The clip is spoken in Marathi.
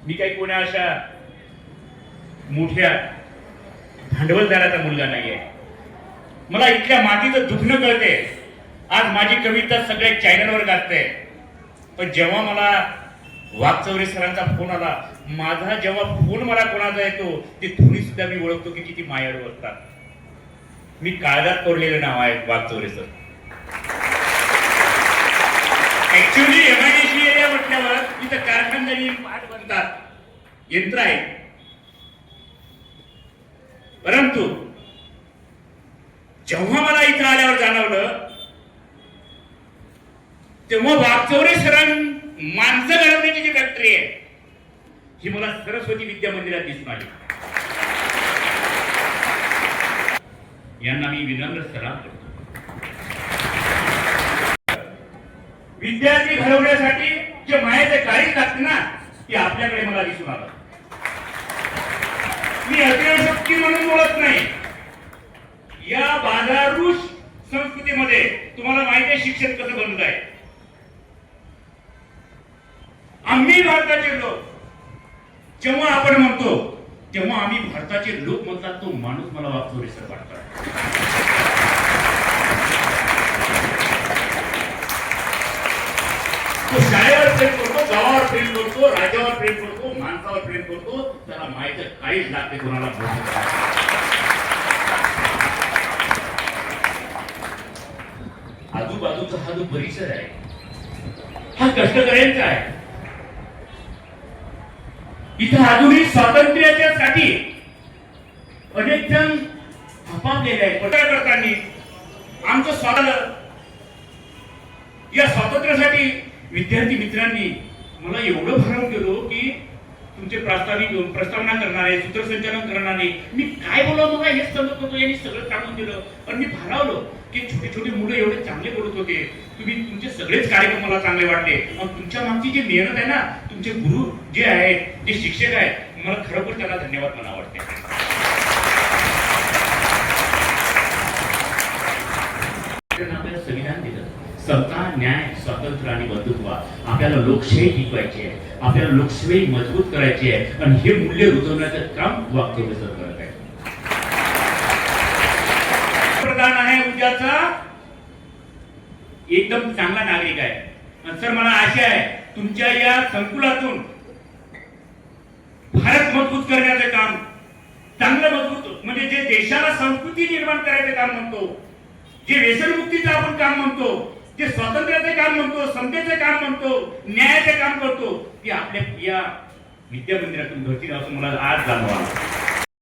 मी काही कोणा अशा मोठ्या भांडवलदाराचा मुलगा नाहीये. मला इथल्या मातीचं दुखणं कळते. आज माझी कविता सगळ्या चॅनलवर गाजते. पण जेव्हा मला वाघचौरे सरांचा फोन आला, माझा जेव्हा फोन मला कोणाचा येतो ते धोनी सुद्धा मी ओळखतो की किती मायाळू असतात. मी काळजात कोरलेलं नाव आहे Waghchaure sir. Actually MIDC area म्हटल्यावर इथं कारखानदारी पाठ बनतात, यंत्र आहे. परंतु जेव्हा मला इथं आल्यावर जाणवलं तेव्हा वाघचौरे सरां माणसं घडवण्याची जी फॅक्टरी आहे ही मला सरस्वती विद्या मंदिरात दिसून आली. यांना मी विनम्र सलाम करतो. विद्यार्थी घडवण्यासाठी जे मायाचे काळीज लागते ना ते आपल्याकडे मला दिसून आलं. मी अतिशक्ती म्हणून बोलत नाही. या बाजारूष संस्कृतीमध्ये तुम्हाला माहिती आहे शिक्षण कसं बनत आहे. आम्ही भारताचे लोक जेव्हा आपण म्हणतो तेव्हा आम्ही भारताचे लोक म्हणतात तो माणूस मला वाघचौरे सर वाटतो. तो शाळेवर प्रेम करतो, गावावर प्रेम करतो, राज्यावर प्रेम करतो, माणसावर प्रेम करतो. त्याला माहिती काहीच लागते कोणाला. आजूबाजूचा हा जो परिसर आहे हा कष्टकऱ्यांचा आहे. इथं आधुनिक स्वातंत्र्यासाठी अनेक जण झपाटलेले आहेत. पत्रकारांनी आमचं स्वागत. या स्वातंत्र्यासाठी विद्यार्थी मित्रांनी मला एवढं भारण केलं की तुमचे प्रस्तावना करणारे, सूत्रसंचालन करणारे, मी काय बोलावं मला हेच समजत होतो. यांनी सगळं सांगून दिलं. पण मी भारावलो की छोटे छोटे मुलं एवढे चांगले बोलत होते. तुम्ही तुमचे सगळेच कार्यक्रम मला चांगले वाटले. मग तुमच्या मागची जी मेहनत आहे ना, तुमचे गुरु जे आहेत, जे शिक्षक आहेत, मला खरोखर त्यांना धन्यवाद मला वाटते. आपल्याला संविधान दिलं. समता, न्याय, स्वातंत्र्य आणि बंधुत्व. आपल्याला लोकशाही टिकवायची आहे, आपल्याला लोकशाही मजबूत करायची आहे आणि हे मूल्य रुजवण्याचं काम वाघचौरे सर करत आहे. प्रधान आहे उद्याचा एकदम चांगला नागरिक आहे. आणि सर मला आशा आहे तुमच्या या संकुलातून भारत मजबूत करण्याचं काम, चांगलं मजबूत म्हणजे जे देशाला संस्कृती निर्माण करायचं काम म्हणतो, जे व्यसनमुक्तीचं आपण काम म्हणतो, जे स्वातंत्र्याचे काम म्हणतो, समतेचे काम म्हणतो, न्यायाचे काम करतो, ते आपल्या या विद्या मंदिरातून घडतील असं मला आज जाणवलं.